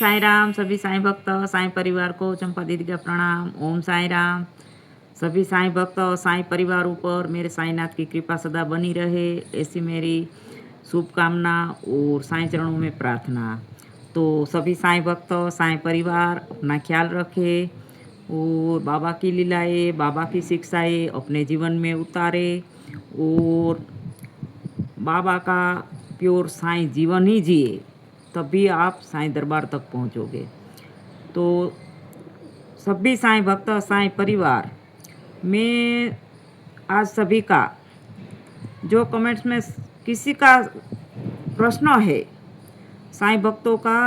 साईं राम। सभी साईं भक्त साईं परिवार को चंपा दीदी का प्रणाम। ओम साईं राम। सभी साईं भक्त और साईं परिवार ऊपर मेरे साईंनाथ की कृपा सदा बनी रहे, ऐसी मेरी शुभकामना और साईं चरणों में प्रार्थना। तो सभी साईं भक्त साईं परिवार अपना ख्याल रखे और बाबा की लीलाएं, बाबा की शिक्षाएं अपने जीवन में उतारे और बाबा का प्योर साईं जीवन ही जिए, तभी आप साईं दरबार तक पहुंचोगे। तो सभी साईं भक्त साईं परिवार, मैं आज सभी का जो कमेंट्स में किसी का प्रश्न है, साईं भक्तों का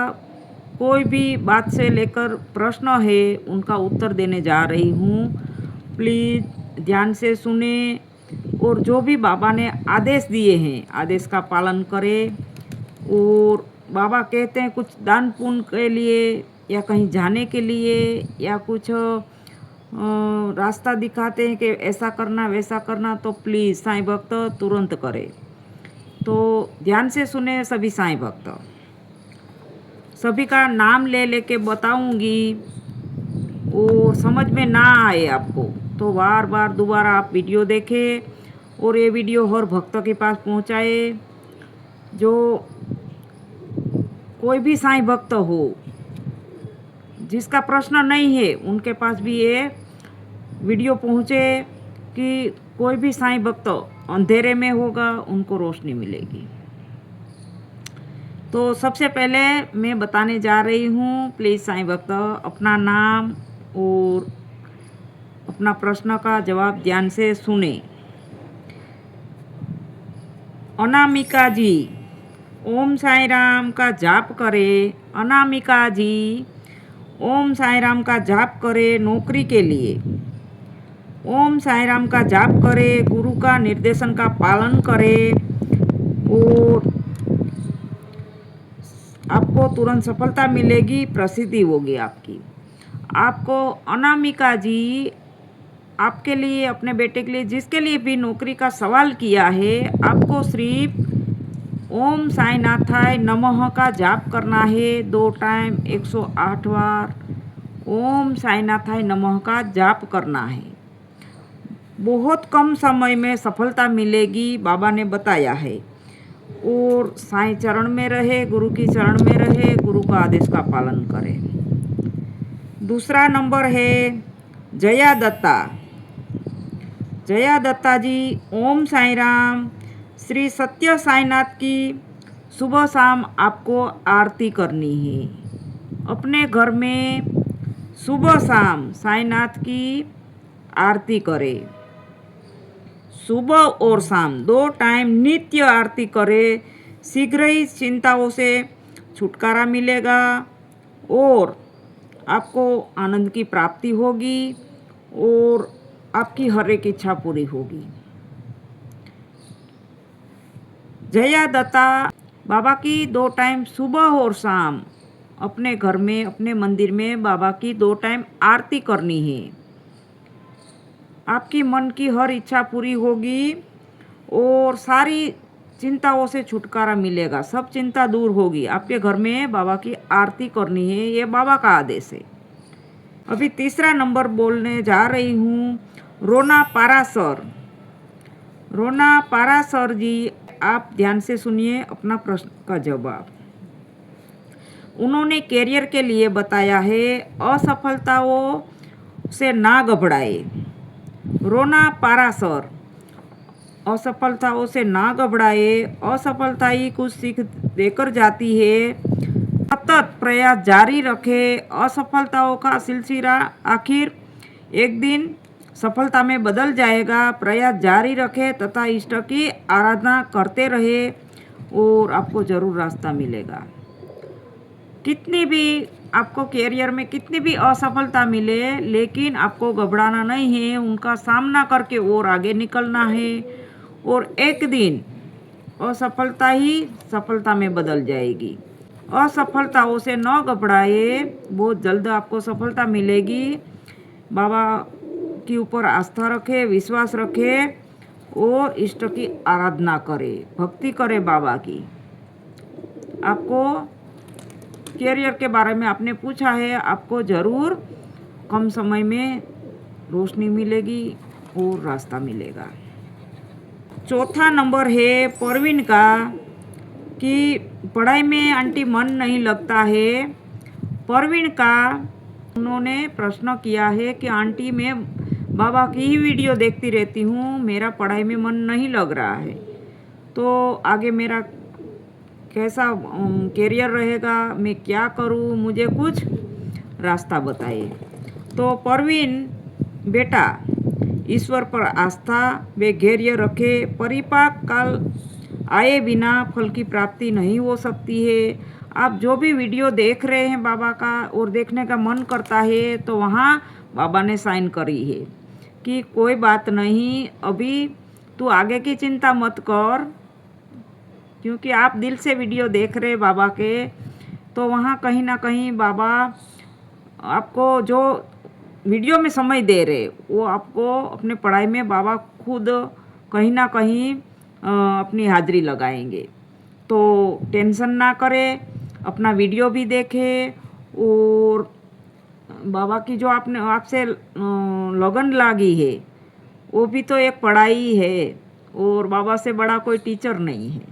कोई भी बात से लेकर प्रश्न है, उनका उत्तर देने जा रही हूँ। प्लीज़ ध्यान से सुने और जो भी बाबा ने आदेश दिए हैं, आदेश का पालन करें। और बाबा कहते हैं कुछ दान पुण्य के लिए या कहीं जाने के लिए या कुछ रास्ता दिखाते हैं कि ऐसा करना वैसा करना, तो प्लीज़ साईं भक्त तुरंत करें। तो ध्यान से सुने सभी साईं भक्त। सभी का नाम ले लेके बताऊंगी और समझ में ना आए आपको तो बार बार दोबारा आप वीडियो देखें और ये वीडियो हर भक्त के पास पहुंचाए। जो कोई भी साईं भक्त हो जिसका प्रश्न नहीं है, उनके पास भी ये वीडियो पहुंचे कि कोई भी साईं भक्त अंधेरे में होगा, उनको रोशनी मिलेगी। तो सबसे पहले मैं बताने जा रही हूँ, प्लीज़ साईं भक्त अपना नाम और अपना प्रश्न का जवाब ध्यान से सुने। अनामिका जी, ओम साईं राम का जाप करे। अनामिका जी, ओम साईं राम का जाप करे नौकरी के लिए। ओम साईं राम का जाप करे, गुरु का निर्देशन का पालन करे और आपको तुरंत सफलता मिलेगी, प्रसिद्धि होगी आपकी। आपको अनामिका जी, आपके लिए, अपने बेटे के लिए, जिसके लिए भी नौकरी का सवाल किया है, आपको सिर्फ ओम साईं नाथाय नमः का जाप करना है 2 टाइम 108 बार। ओम साईं नाथाय नमः का जाप करना है। बहुत कम समय में सफलता मिलेगी, बाबा ने बताया है। और साईं चरण में रहे, गुरु की चरण में रहे, गुरु का आदेश का पालन करें। दूसरा नंबर है जया दत्ता। जया दत्ता जी, ओम साईं राम। श्री सत्य साईनाथ की सुबह शाम आपको आरती करनी है। अपने घर में सुबह शाम साईनाथ की आरती करें। सुबह और शाम 2 टाइम नित्य आरती करें। शीघ्र ही चिंताओं से छुटकारा मिलेगा और आपको आनंद की प्राप्ति होगी और आपकी हर एक इच्छा पूरी होगी। जया दत्ता, बाबा की 2 टाइम सुबह और शाम अपने घर में, अपने मंदिर में बाबा की 2 टाइम आरती करनी है। आपकी मन की हर इच्छा पूरी होगी और सारी चिंताओं से छुटकारा मिलेगा, सब चिंता दूर होगी। आपके घर में बाबा की आरती करनी है, ये बाबा का आदेश है। अभी तीसरा नंबर बोलने जा रही हूँ, रोना पारासर। रोना पारासर जी, आप ध्यान से सुनिए अपना प्रश्न का जवाब। उन्होंने कैरियर के लिए बताया है, असफलताओं से ना घबराए। रोना पारासर, असफलताओं से ना घबराए। असफलता ही कुछ सीख देकर जाती है। सतत प्रयास जारी रखे। असफलताओं का सिलसिला आखिर एक दिन सफलता में बदल जाएगा। प्रयास जारी रखे तथा इष्ट की आराधना करते रहे और आपको जरूर रास्ता मिलेगा। कितनी भी आपको कैरियर में कितनी भी असफलता मिले, लेकिन आपको घबराना नहीं है, उनका सामना करके और आगे निकलना है और एक दिन असफलता ही सफलता में बदल जाएगी। असफलताओं से न घबराए, बहुत जल्द आपको सफलता मिलेगी। बाबा के ऊपर आस्था रखे, विश्वास रखे और इष्ट की आराधना करे, भक्ति करे बाबा की। आपको कैरियर के बारे में आपने पूछा है, आपको ज़रूर कम समय में रोशनी मिलेगी और रास्ता मिलेगा। चौथा नंबर है परवीन का कि पढ़ाई में आंटी मन नहीं लगता है। परवीन का उन्होंने प्रश्न किया है कि आंटी मैं बाबा की ही वीडियो देखती रहती हूँ, मेरा पढ़ाई में मन नहीं लग रहा है, तो आगे मेरा कैसा कैरियर रहेगा, मैं क्या करूँ, मुझे कुछ रास्ता बताइए। तो परवीन बेटा, ईश्वर पर आस्था व धैर्य रखे, परिपाक काल आए बिना फल की प्राप्ति नहीं हो सकती है। आप जो भी वीडियो देख रहे हैं बाबा का और देखने का मन करता है तो वहाँ बाबा ने साइन करी है कि कोई बात नहीं, अभी तू आगे की चिंता मत कर, क्योंकि आप दिल से वीडियो देख रहे हैं बाबा के, तो वहाँ कहीं ना कहीं बाबा आपको जो वीडियो में समय दे रहे वो आपको अपने पढ़ाई में बाबा खुद कहीं ना कहीं अपनी हाजिरी लगाएंगे। तो टेंशन ना करें, अपना वीडियो भी देखें और बाबा की जो आपने आपसे लगन लागी है वो भी तो एक पढ़ाई है और बाबा से बड़ा कोई टीचर नहीं है।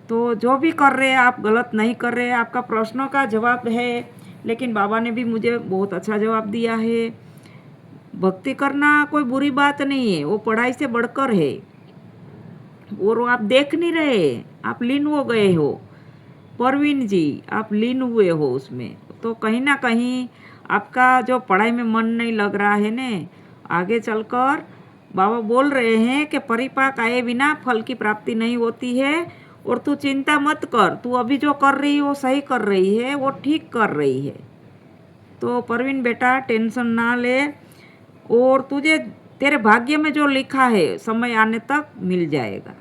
तो जो भी कर रहे हैं आप गलत नहीं कर रहे हैं, आपका प्रश्नों का जवाब है, लेकिन बाबा ने भी मुझे बहुत अच्छा जवाब दिया है। भक्ति करना कोई बुरी बात नहीं है, वो पढ़ाई से बढ़कर है और आप देख नहीं रहे, आप लीन हो गए हो। परवीन जी, आप लीन हुए हो उसमें, तो कहीं ना कहीं आपका जो पढ़ाई में मन नहीं लग रहा है ने, आगे चलकर बाबा बोल रहे हैं कि परिपाक आए बिना फल की प्राप्ति नहीं होती है और तू चिंता मत कर, तू अभी जो कर रही है वो सही कर रही है, वो ठीक कर रही है। तो परवीन बेटा टेंशन ना ले और तुझे तेरे भाग्य में जो लिखा है समय आने तक मिल जाएगा।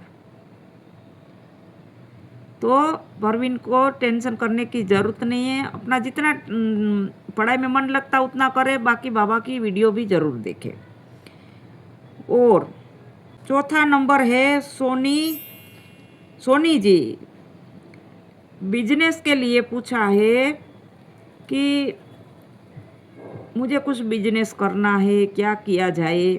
तो परवीन को टेंशन करने की ज़रूरत नहीं है, अपना जितना पढ़ाई में मन लगता उतना करे, बाकी बाबा की वीडियो भी ज़रूर देखे। और चौथा नंबर है सोनी जी, बिजनेस के लिए पूछा है कि मुझे कुछ बिजनेस करना है, क्या किया जाए।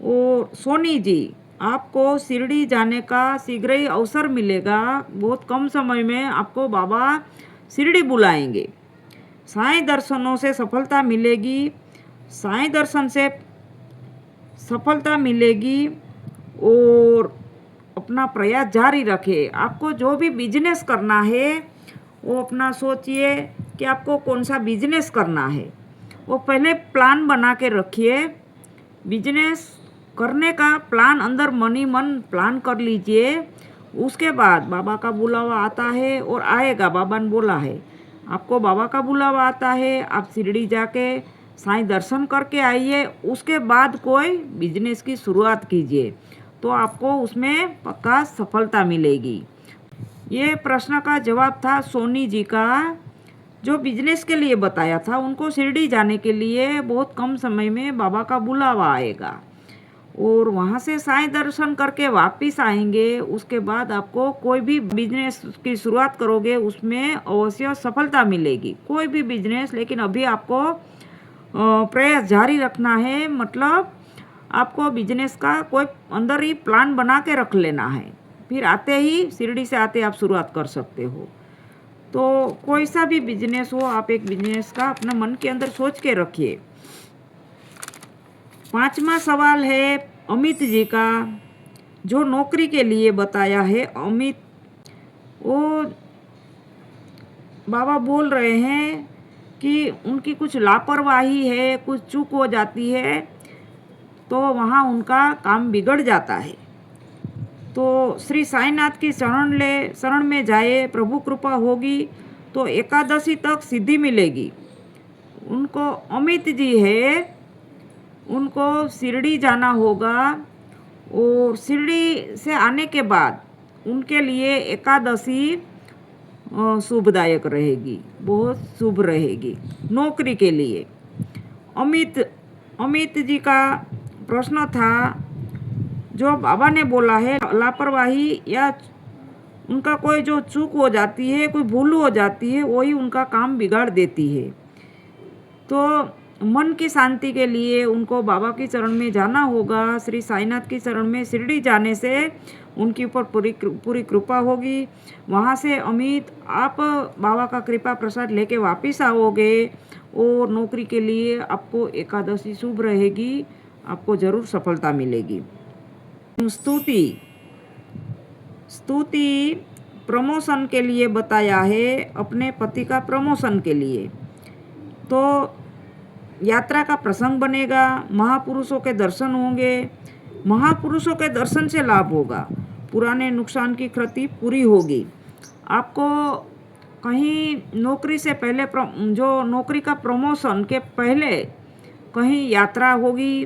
और सोनी जी, आपको शिरडी जाने का शीघ्र ही अवसर मिलेगा, बहुत कम समय में आपको बाबा शिरडी बुलाएंगे। साईं दर्शनों से सफलता मिलेगी, साईं दर्शन से सफलता मिलेगी और अपना प्रयास जारी रखें। आपको जो भी बिजनेस करना है वो अपना सोचिए कि आपको कौन सा बिजनेस करना है, वो पहले प्लान बना के रखिए। बिजनेस करने का प्लान अंदर मनी मन प्लान कर लीजिए, उसके बाद बाबा का बुलावा आता है और आएगा, बाबा ने बोला है आपको बाबा का बुलावा आता है, आप शिरडी जाके साईं दर्शन करके आइए, उसके बाद कोई बिजनेस की शुरुआत कीजिए, तो आपको उसमें पक्का सफलता मिलेगी। ये प्रश्न का जवाब था सोनी जी का, जो बिजनेस के लिए बताया था। उनको शिरडी जाने के लिए बहुत कम समय में बाबा का बुलावा आएगा और वहाँ से साईं दर्शन करके वापस आएंगे। उसके बाद आपको कोई भी बिजनेस की शुरुआत करोगे उसमें अवश्य सफलता मिलेगी, कोई भी बिजनेस। लेकिन अभी आपको प्रयास जारी रखना है, मतलब आपको बिजनेस का कोई अंदर ही प्लान बना के रख लेना है, फिर आते ही शिरडी से आते आप शुरुआत कर सकते हो। तो कोई सा भी बिजनेस हो, आप एक बिजनेस का अपना मन के अंदर सोच के रखिए। पांचवा सवाल है अमित जी का, जो नौकरी के लिए बताया है। अमित, वो बाबा बोल रहे हैं कि उनकी कुछ लापरवाही है, कुछ चूक हो जाती है तो वहाँ उनका काम बिगड़ जाता है। तो श्री साईनाथ की शरण में जाए, प्रभु कृपा होगी तो एकादशी तक सिद्धि मिलेगी। उनको अमित जी है, उनको शिरडी जाना होगा और शिरडी से आने के बाद उनके लिए एकादशी शुभदायक रहेगी, बहुत शुभ रहेगी नौकरी के लिए। अमित जी का प्रश्न था, जो बाबा ने बोला है लापरवाही या उनका कोई जो चूक हो जाती है, कोई भूल हो जाती है, वही उनका काम बिगाड़ देती है। तो मन की शांति के लिए उनको बाबा के चरण में जाना होगा। श्री साईनाथ के चरण में शिरडी जाने से उनके ऊपर पूरी कृपा होगी। वहाँ से अमित आप बाबा का कृपा प्रसाद लेके वापस आओगे और नौकरी के लिए आपको एकादशी शुभ रहेगी, आपको ज़रूर सफलता मिलेगी। स्तुति स्तुति प्रमोशन के लिए बताया है, अपने पति का प्रमोशन के लिए। तो यात्रा का प्रसंग बनेगा, महापुरुषों के दर्शन होंगे, महापुरुषों के दर्शन से लाभ होगा, पुराने नुकसान की क्षति पूरी होगी। आपको कहीं नौकरी से पहले जो नौकरी का प्रमोशन के पहले कहीं यात्रा होगी,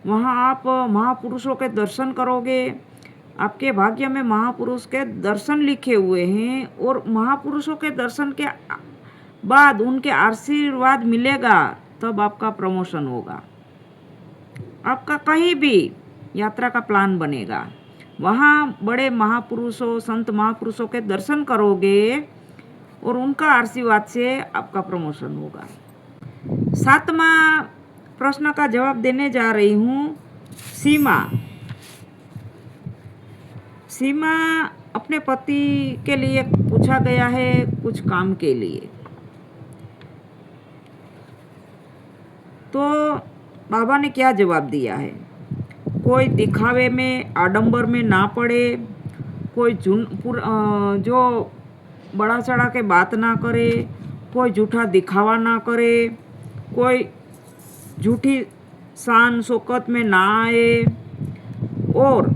वहाँ आप महापुरुषों के दर्शन करोगे। आपके भाग्य में महापुरुष के दर्शन लिखे हुए हैं और महापुरुषों के दर्शन के बाद उनके आशीर्वाद मिलेगा, तब आपका प्रमोशन होगा। आपका कहीं भी यात्रा का प्लान बनेगा, वहाँ बड़े महापुरुषों संत महापुरुषों के दर्शन करोगे और उनका आशीर्वाद से आपका प्रमोशन होगा। 7वां प्रश्न का जवाब देने जा रही हूँ। सीमा अपने पति के लिए पूछा गया है, कुछ काम के लिए। तो बाबा ने क्या जवाब दिया है? कोई दिखावे में आडंबर में ना पड़े, कोई जो बड़ा चढ़ा के बात ना करे, कोई झूठा दिखावा ना करे, कोई झूठी शान शौकत में ना आए और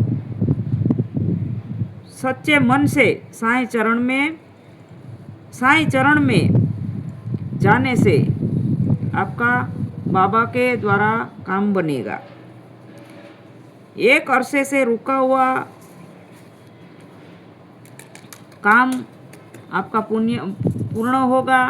सच्चे मन से साईं चरण में जाने से आपका बाबा के द्वारा काम बनेगा। एक अरसे से रुका हुआ काम आपका पूर्ण होगा,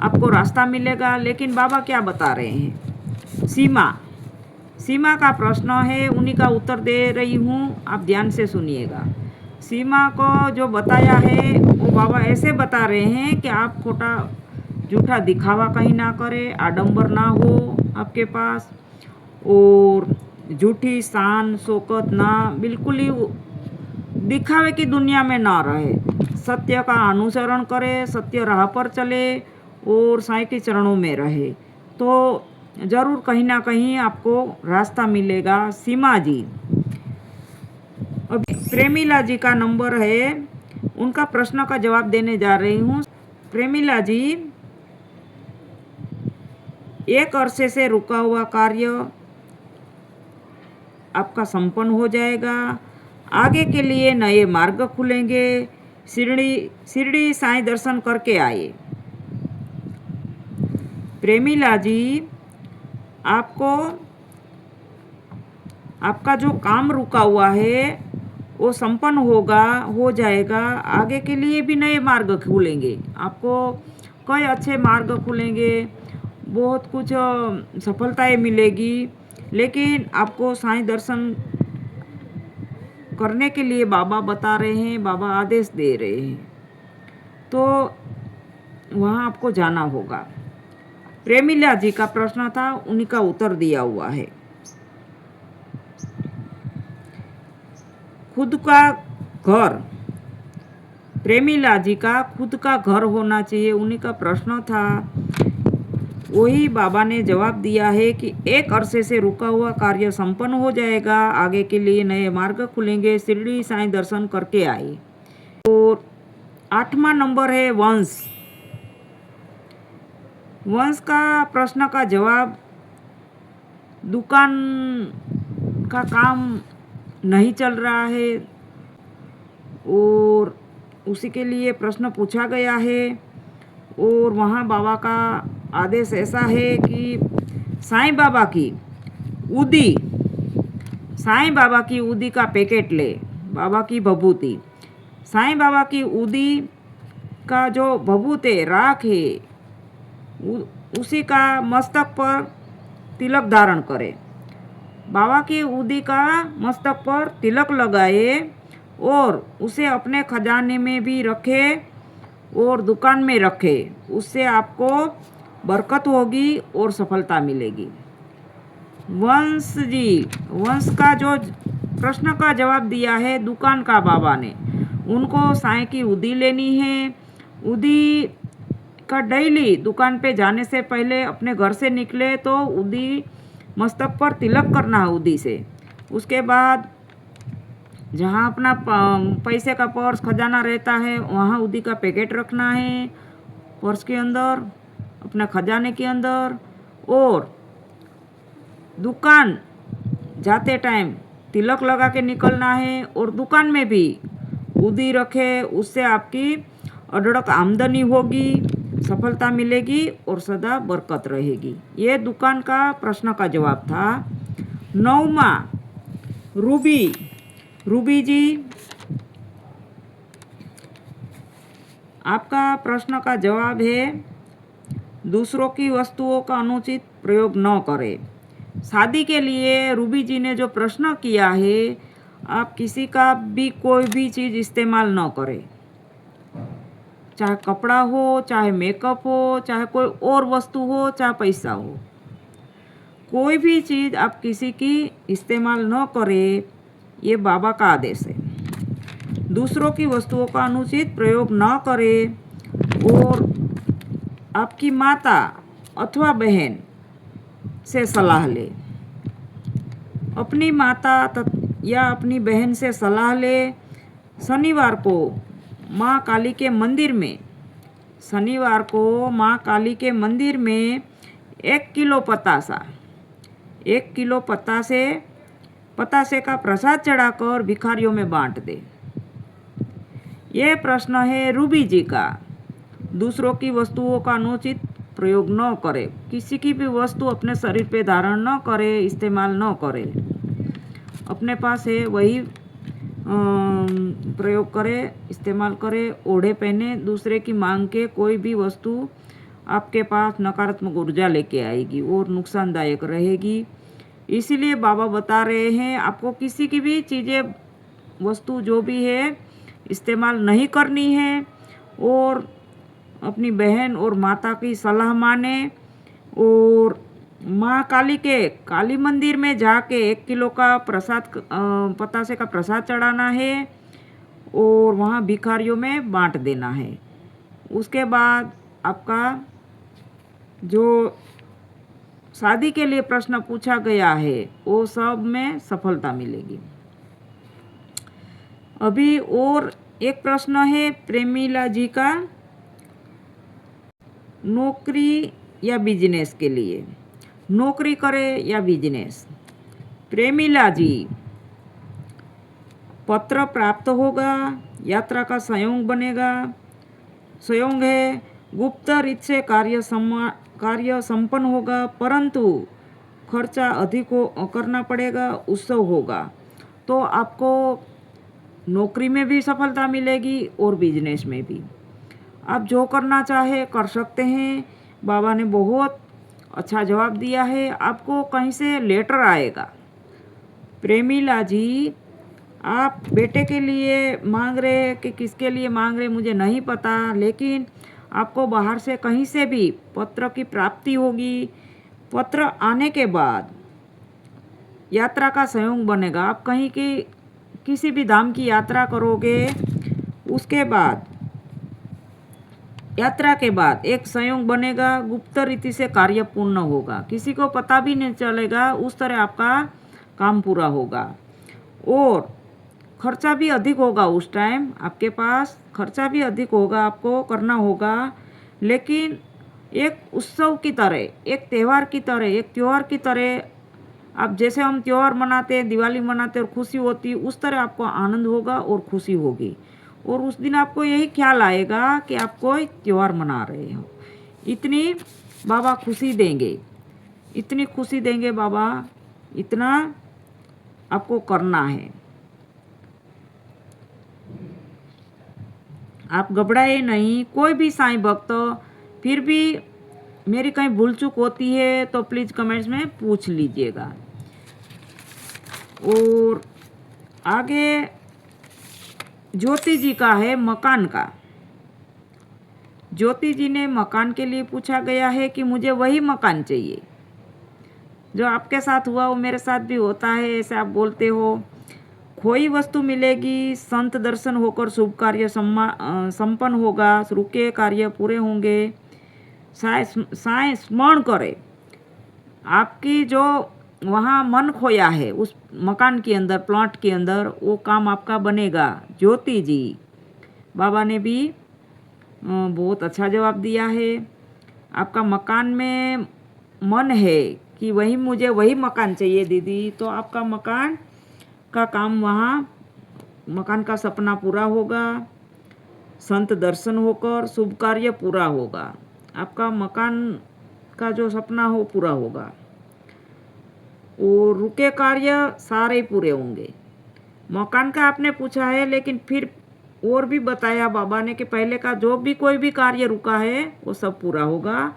आपको रास्ता मिलेगा। लेकिन बाबा क्या बता रहे हैं? सीमा का प्रश्न है, उन्हीं का उत्तर दे रही हूँ, आप ध्यान से सुनिएगा। सीमा को जो बताया है वो बाबा ऐसे बता रहे हैं कि आप खोटा झूठा दिखावा कहीं ना करें, आडंबर ना हो आपके पास, और झूठी शान शौकत ना, बिल्कुल ही दिखावे की दुनिया में ना रहे। सत्य का अनुसरण करे, सत्य राह पर चले और साईं के चरणों में रहे, तो ज़रूर कहीं ना कहीं आपको रास्ता मिलेगा। सीमा जी, अभी प्रेमिला जी का नंबर है, उनका प्रश्न का जवाब देने जा रही हूँ। प्रेमिला जी, एक अरसे से रुका हुआ कार्य आपका संपन्न हो जाएगा। आगे के लिए नए मार्ग खुलेंगे। शिरडी साईं दर्शन करके आए। प्रेमिला जी, आपका जो काम रुका हुआ है वो संपन्न हो जाएगा। आगे के लिए भी नए मार्ग खुलेंगे, आपको कई अच्छे मार्ग खुलेंगे, बहुत कुछ सफलताएं मिलेगी। लेकिन आपको साईं दर्शन करने के लिए बाबा बता रहे हैं, बाबा आदेश दे रहे हैं, तो वहाँ आपको जाना होगा। प्रेमिला जी का प्रश्न था, उन्हीं का उत्तर दिया हुआ है। खुद का घर, प्रेमिला जी का खुद का घर होना चाहिए, उन्हीं का प्रश्न था। वही बाबा ने जवाब दिया है कि एक अरसे से रुका हुआ कार्य संपन्न हो जाएगा, आगे के लिए नए मार्ग खुलेंगे। शिरडी साईं दर्शन करके आए। और 8वां नंबर है वंश का प्रश्न का जवाब, दुकान का काम नहीं चल रहा है और उसी के लिए प्रश्न पूछा गया है। और वहाँ बाबा का आदेश ऐसा है कि साईं बाबा की उदी का पैकेट ले, बाबा की भभूति, साईं बाबा की उदी का जो भभूत है, राख है, उसी का मस्तक पर तिलक धारण करे। बाबा की उदी का मस्तक पर तिलक लगाए और उसे अपने खजाने में भी रखे और दुकान में रखे। उससे आपको बरकत होगी और सफलता मिलेगी। वंश जी, वंश का जो प्रश्न का जवाब दिया है दुकान का बाबा ने, उनको साईं की उदी लेनी है। उदी का डेली दुकान पे जाने से पहले अपने घर से निकले तो उदी मस्तक पर तिलक करना है उदी से। उसके बाद जहाँ अपना पैसे का पर्स खजाना रहता है वहाँ उदी का पैकेट रखना है पर्स के अंदर, अपना खजाने के अंदर। और दुकान जाते टाइम तिलक लगा के निकलना है और दुकान में भी उदी रखे। उससे आपकी अढड़क आमदनी होगी, सफलता मिलेगी और सदा बरकत रहेगी। ये दुकान का प्रश्न का जवाब था। 9वां, रूबी। रूबी जी, आपका प्रश्न का जवाब है दूसरों की वस्तुओं का अनुचित प्रयोग न करें। शादी के लिए रूबी जी ने जो प्रश्न किया है, आप किसी का भी कोई भी चीज़ इस्तेमाल न करें, चाहे कपड़ा हो, चाहे मेकअप हो, चाहे कोई और वस्तु हो, चाहे पैसा हो, कोई भी चीज़ आप किसी की इस्तेमाल न करें, ये बाबा का आदेश है। दूसरों की वस्तुओं का अनुचित प्रयोग न करें और आपकी माता अथवा बहन से सलाह ले। अपनी माता या अपनी बहन से सलाह ले। शनिवार को माँ काली के मंदिर में, शनिवार को माँ काली के मंदिर में 1 किलो पतासा, 1 किलो पतासे का प्रसाद चढ़ाकर भिखारियों में बांट दे। ये प्रश्न है रूबी जी का। दूसरों की वस्तुओं का अनुचित प्रयोग न करे। किसी की भी वस्तु अपने शरीर पे धारण न करे, इस्तेमाल न करे। अपने पास है वही प्रयोग करे, इस्तेमाल करे, ओढ़े पहने। दूसरे की मांग के कोई भी वस्तु आपके पास नकारात्मक ऊर्जा लेके आएगी और नुकसानदायक रहेगी। इसीलिए बाबा बता रहे हैं आपको किसी की भी चीज़ें, वस्तु जो भी है, इस्तेमाल नहीं करनी है और अपनी बहन और माता की सलाह माने और माँ काली के काली मंदिर में जाके 1 किलो का प्रसाद, पतासे का प्रसाद चढ़ाना है और वहाँ भिखारियों में बांट देना है। उसके बाद आपका जो शादी के लिए प्रश्न पूछा गया है वो सब में सफलता मिलेगी। अभी और एक प्रश्न है प्रेमिला जी का, नौकरी या बिजनेस के लिए। नौकरी करे या बिजनेस। प्रेमिला जी, पत्र प्राप्त होगा, यात्रा का संयोग बनेगा, संयोग है, गुप्त रीत से कार्य संपन्न होगा, परंतु खर्चा अधिक करना पड़ेगा, उत्सव होगा। तो आपको नौकरी में भी सफलता मिलेगी और बिजनेस में भी। आप जो करना चाहे कर सकते हैं। बाबा ने बहुत अच्छा जवाब दिया है। आपको कहीं से लेटर आएगा। प्रेमिला जी, आप बेटे के लिए मांग रहे कि किसके लिए मांग रहे मुझे नहीं पता, लेकिन आपको बाहर से कहीं से भी पत्र की प्राप्ति होगी। पत्र आने के बाद यात्रा का संयोग बनेगा। आप कहीं की किसी भी धाम की यात्रा करोगे, उसके बाद यात्रा के बाद एक संयोग बनेगा, गुप्त रीति से कार्य पूर्ण होगा, किसी को पता भी नहीं चलेगा, उस तरह आपका काम पूरा होगा। और खर्चा भी अधिक होगा, उस टाइम आपके पास खर्चा भी अधिक होगा, आपको करना होगा, लेकिन एक उत्सव की तरह, एक त्यौहार की तरह, एक त्यौहार की तरह, आप जैसे हम त्यौहार मनाते हैं, दिवाली मनाते हैं और खुशी होती है, उस तरह आपको आनंद होगा और खुशी होगी। और उस दिन आपको यही ख्याल आएगा कि आप कोई त्यौहार मना रहे हो। इतनी बाबा खुशी देंगे, इतनी खुशी देंगे बाबा, इतना आपको करना है। आप घबराए नहीं। कोई भी साईं भक्त फिर भी मेरी कहीं भूल चूक होती है तो प्लीज़ कमेंट्स में पूछ लीजिएगा। और आगे ज्योति जी का है मकान का। ज्योति जी ने मकान के लिए पूछा गया है कि मुझे वही मकान चाहिए जो आपके साथ हुआ वो मेरे साथ भी होता है, ऐसे आप बोलते हो। खोई वस्तु मिलेगी, संत दर्शन होकर शुभ कार्य संपन्न होगा, रुके कार्य पूरे होंगे। साय स्मरण करे, आपकी जो वहाँ मन खोया है उस मकान के अंदर, प्लॉट के अंदर, वो काम आपका बनेगा। ज्योति जी, बाबा ने भी बहुत अच्छा जवाब दिया है। आपका मकान में मन है कि मुझे वही मकान चाहिए दीदी, तो आपका मकान का काम वहाँ, मकान का सपना पूरा होगा, संत दर्शन होकर शुभ कार्य पूरा होगा। आपका मकान का जो सपना हो पूरा होगा और रुके कार्य सारे पूरे होंगे। मकान का आपने पूछा है, लेकिन फिर और भी बताया बाबा ने कि पहले का जो भी कोई भी कार्य रुका है वो सब पूरा होगा।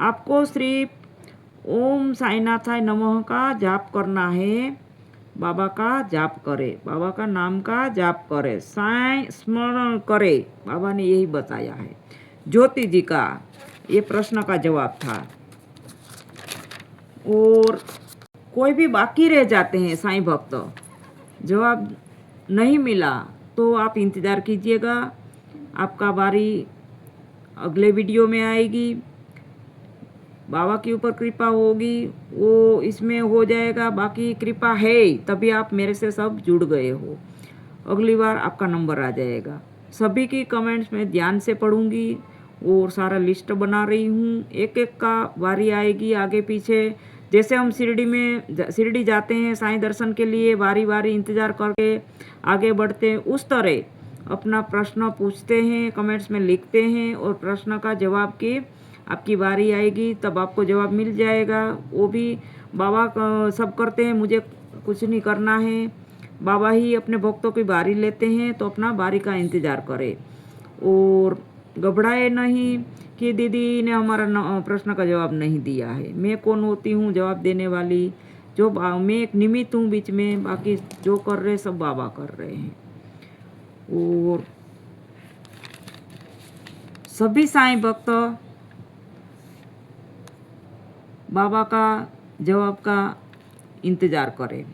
आपको सिर्फ ओम साईनाथाय नमः का जाप करना है। बाबा का जाप करे, बाबा का नाम का जाप करे, साई स्मरण करे, बाबा ने यही बताया है। ज्योति जी का ये प्रश्न का जवाब था। और कोई भी बाकी रह जाते हैं साईं भक्त, जवाब नहीं मिला तो आप इंतज़ार कीजिएगा, आपका बारी अगले वीडियो में आएगी। बाबा के ऊपर कृपा होगी, वो इसमें हो जाएगा। बाकी कृपा है तभी आप मेरे से सब जुड़ गए हो। अगली बार आपका नंबर आ जाएगा। सभी की कमेंट्स में ध्यान से पढ़ूंगी और सारा लिस्ट बना रही हूँ। एक एक का बारी आएगी आगे पीछे। जैसे हम शिरडी जाते हैं साईं दर्शन के लिए, बारी बारी इंतज़ार करके आगे बढ़ते हैं, उस तरह अपना प्रश्न पूछते हैं, कमेंट्स में लिखते हैं और प्रश्न का जवाब की आपकी बारी आएगी तब आपको जवाब मिल जाएगा। वो भी बाबा सब करते हैं, मुझे कुछ नहीं करना है। बाबा ही अपने भक्तों की बारी लेते हैं, तो अपना बारी का इंतज़ार करें और घबराए नहीं कि दीदी ने हमारा प्रश्न का जवाब नहीं दिया है। मैं कौन होती हूँ जवाब देने वाली? मैं एक निमित्त हूँ बीच में, बाकी जो कर रहे सब बाबा कर रहे हैं। और सभी साईं भक्त बाबा का जवाब का इंतज़ार करें।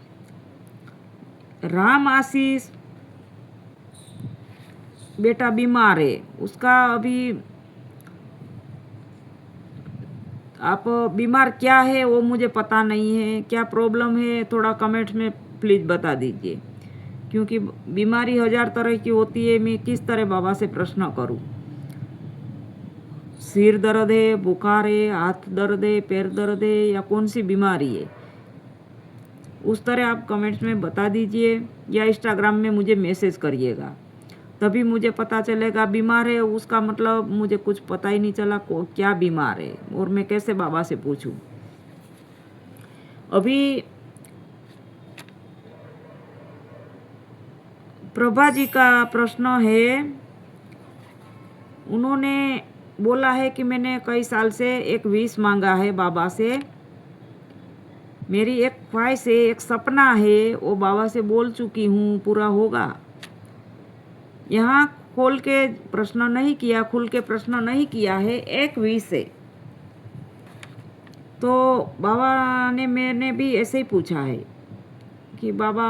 राम आशीष बेटा बीमार है, उसका अभी आप बीमार क्या है वो मुझे पता नहीं है, क्या प्रॉब्लम है थोड़ा कमेंट्स में प्लीज़ बता दीजिए, क्योंकि बीमारी 1000 तरह की होती है। मैं किस तरह बाबा से प्रश्न करूं? सिर दर्द है, बुखार है, हाथ दर्द है, पैर दर्द है, या कौन सी बीमारी है, उस तरह आप कमेंट्स में बता दीजिए या इंस्टाग्राम में मुझे मैसेज करिएगा, तभी मुझे पता चलेगा। बीमार है उसका मतलब मुझे कुछ पता ही नहीं चला क्या बीमार है, और मैं कैसे बाबा से पूछूं। अभी प्रभा जी का प्रश्न है, उन्होंने बोला है कि मैंने कई साल से एक विश मांगा है बाबा से। मेरी एक ख्वाहिश है, एक सपना है, वो बाबा से बोल चुकी हूँ, पूरा होगा। यहाँ खोल के प्रश्न नहीं किया, खुल के प्रश्न नहीं किया है, एक विश है। तो बाबा ने मैंने भी ऐसे ही पूछा है कि बाबा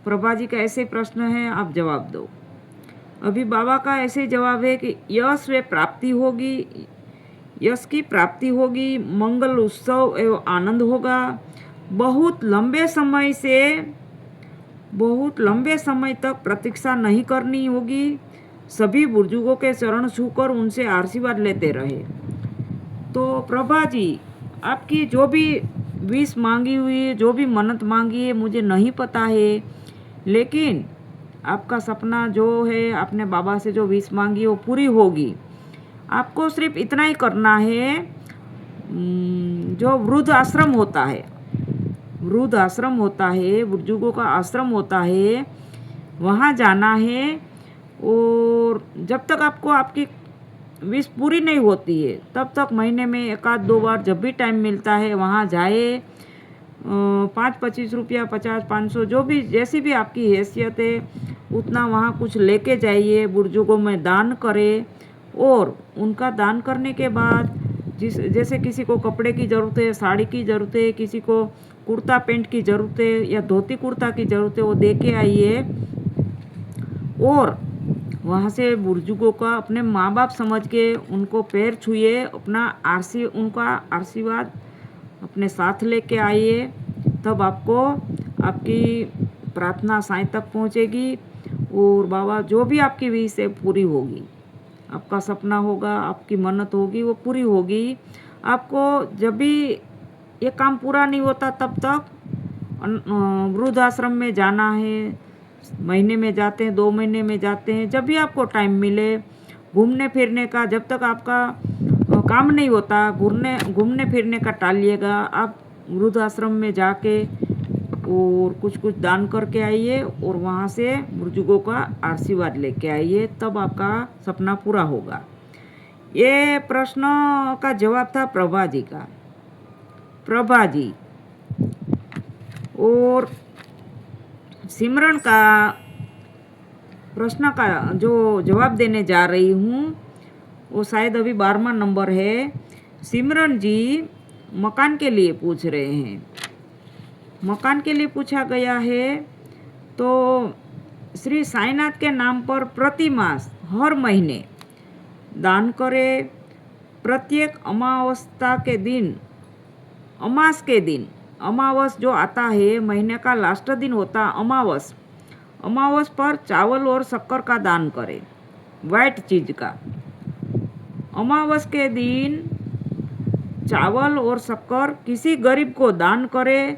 प्रभा जी का ऐसे प्रश्न है, आप जवाब दो। अभी बाबा का ऐसे जवाब है कि यश व प्राप्ति होगी, यश की प्राप्ति होगी, मंगल उत्सव एवं आनंद होगा। बहुत लंबे समय तक प्रतीक्षा नहीं करनी होगी। सभी बुजुर्गों के चरण छूकर उनसे आशीर्वाद लेते रहे। तो प्रभा जी, आपकी जो भी विश मांगी हुई है, जो भी मन्नत मांगी है, मुझे नहीं पता है, लेकिन आपका सपना जो है, आपने बाबा से जो विश मांगी है वो पूरी होगी। आपको सिर्फ इतना ही करना है, जो वृद्ध आश्रम होता है, बुजुर्गों का आश्रम होता है, वहाँ जाना है। और जब तक आपको आपकी विश पूरी नहीं होती है तब तक महीने में 1 आध 2 बार जब भी टाइम मिलता है वहाँ जाए, ₹5-25 50-500 जो भी जैसी भी आपकी हैसियत है उतना वहाँ कुछ लेके जाइए, बुजुर्गों में दान करें। और उनका दान करने के बाद जैसे किसी को कपड़े की ज़रूरत है, साड़ी की ज़रूरत है, किसी को कुर्ता पैंट की ज़रूरत है या धोती कुर्ता की ज़रूरत है, वो दे के आइए। और वहाँ से बुजुर्गों का अपने माँ बाप समझ के उनको पैर छूइए, उनका आशीर्वाद अपने साथ लेके आइए। तब आपको आपकी प्रार्थना साईं तक पहुँचेगी और बाबा जो भी आपकी विश है पूरी होगी। आपका सपना होगा, आपकी मन्नत होगी, वो पूरी होगी। आपको जब भी ये काम पूरा नहीं होता तब तक वृद्ध आश्रम में जाना है। महीने में जाते हैं, 2 महीने में जाते हैं, जब भी आपको टाइम मिले घूमने फिरने का। जब तक आपका काम नहीं होता घूमने फिरने का टालिएगा। आप वृद्ध आश्रम में जाके और कुछ कुछ दान करके आइए और वहाँ से बुजुर्गों का आशीर्वाद लेके आइए, तब आपका सपना पूरा होगा। ये प्रश्न का जवाब था प्रभा जी का। प्रभा जी। और सिमरन का प्रश्न का जो जवाब देने जा रही हूँ वो शायद अभी 12वां नंबर है। सिमरन जी मकान के लिए पूछ रहे हैं। मकान के लिए पूछा गया है तो श्री साईनाथ के नाम पर प्रति मास हर महीने दान करें। प्रत्येक अमावस्या के दिन, अमावस जो आता है महीने का लास्ट दिन होता अमावस पर चावल और शक्कर का दान करें, वाइट चीज़ का। अमावस के दिन चावल और शक्कर किसी गरीब को दान करें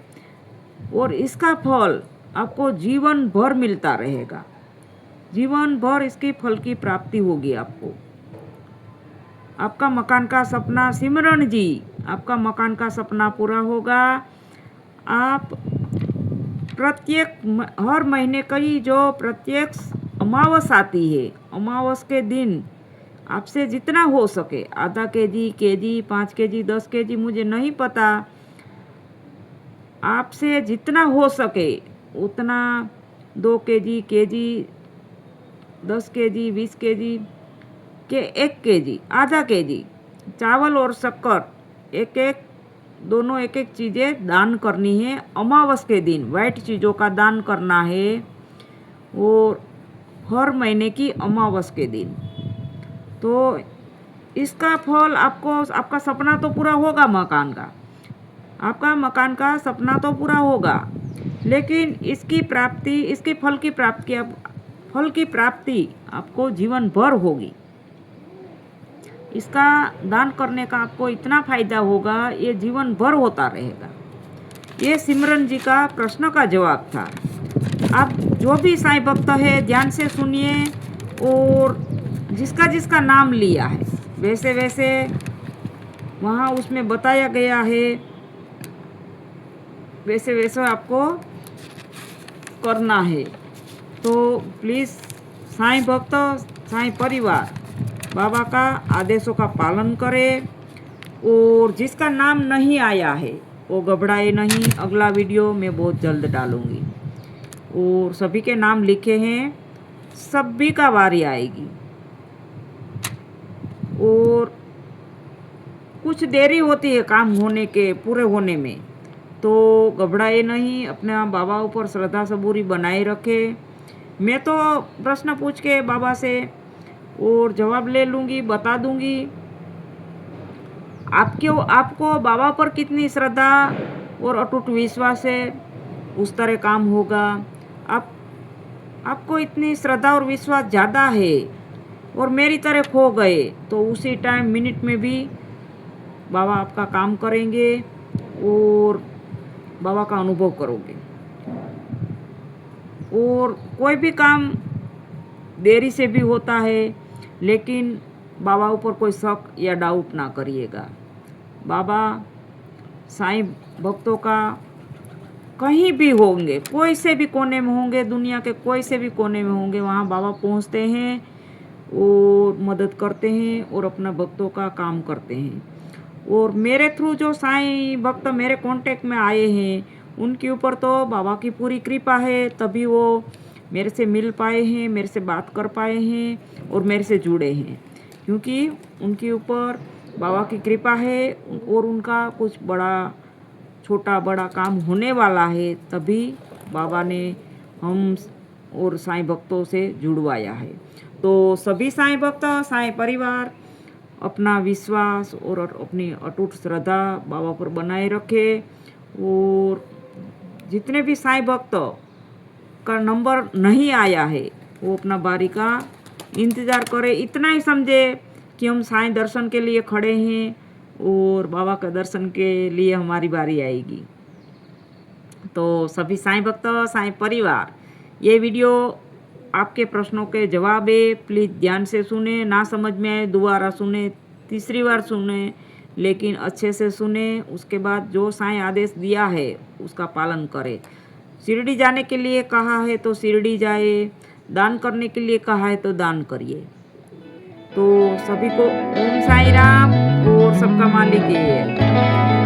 और इसका फल आपको जीवन भर मिलता रहेगा। जीवन भर इसकी फल की प्राप्ति होगी आपको। आपका मकान का सपना, सिमरन जी, आपका मकान का सपना पूरा होगा। आप हर महीने की जो प्रत्येक अमावस आती है, अमावस के दिन आपसे जितना हो सके, आधा केजी, 5 केजी, 10 केजी, मुझे नहीं पता, आपसे जितना हो सके उतना 2 केजी, 10 केजी, 20 केजी के 1 केजी, आधा केजी चावल और शक्कर दोनों एक चीज़ें दान करनी है। अमावस के दिन वाइट चीज़ों का दान करना है और हर महीने की अमावस के दिन। तो इसका फल आपका सपना तो पूरा होगा मकान का, आपका मकान का सपना तो पूरा होगा, लेकिन इसकी फल की प्राप्ति आपको जीवन भर होगी। इसका दान करने का आपको इतना फायदा होगा, ये जीवन भर होता रहेगा। ये सिमरन जी का प्रश्न का जवाब था। आप जो भी साईं भक्त है ध्यान से सुनिए और जिसका नाम लिया है वैसे वहाँ उसमें बताया गया है, वैसे आपको करना है। तो प्लीज़ साईं भक्त, साईं परिवार बाबा का आदेशों का पालन करें। और जिसका नाम नहीं आया है वो घबराए नहीं, अगला वीडियो मैं बहुत जल्द डालूँगी। और सभी के नाम लिखे हैं, सभी का बारी आएगी। और कुछ देरी होती है काम पूरे होने में, तो घबराए नहीं, अपने बाबा ऊपर श्रद्धा सबूरी बनाए रखे। मैं तो प्रश्न पूछ के बाबा से और जवाब ले लूँगी, बता दूँगी। आपको बाबा पर कितनी श्रद्धा और अटूट विश्वास है उस तरह काम होगा। आपको इतनी श्रद्धा और विश्वास ज़्यादा है और मेरी तरह खो गए तो उसी टाइम मिनट में भी बाबा आपका काम करेंगे और बाबा का अनुभव करोगे। और कोई भी काम देरी से भी होता है, लेकिन बाबा ऊपर कोई शक या डाउट ना करिएगा। बाबा साईं भक्तों का कहीं भी होंगे, कोई से भी कोने में होंगे, दुनिया के कोई से भी कोने में होंगे, वहाँ बाबा पहुँचते हैं और मदद करते हैं और अपना भक्तों का काम करते हैं। और मेरे थ्रू जो साईं भक्त मेरे कांटेक्ट में आए हैं उनके ऊपर तो बाबा की पूरी कृपा है, तभी वो मेरे से मिल पाए हैं, मेरे से बात कर पाए हैं और मेरे से जुड़े हैं। क्योंकि उनके ऊपर बाबा की कृपा है और उनका कुछ बड़ा छोटा बड़ा काम होने वाला है, तभी बाबा ने हम और साईं भक्तों से जुड़वाया है। तो सभी साईं भक्त, साईं परिवार अपना विश्वास और अपनी अटूट श्रद्धा बाबा पर बनाए रखे और जितने भी साईं भक्त का नंबर नहीं आया है वो अपना बारी का इंतज़ार करे। इतना ही समझे कि हम साईं दर्शन के लिए खड़े हैं और बाबा का दर्शन के लिए हमारी बारी आएगी। तो सभी साईं भक्त, साईं परिवार, ये वीडियो आपके प्रश्नों के जवाब है। प्लीज़ ध्यान से सुने, ना समझ में आए दोबारा सुने, तीसरी बार सुने, लेकिन अच्छे से सुने। उसके बाद जो साईं आदेश दिया है उसका पालन करें। शिरडी जाने के लिए कहा है तो शिरडी जाए, दान करने के लिए कहा है तो दान करिए। तो सभी को ओम साई राम और सबका मालिक है।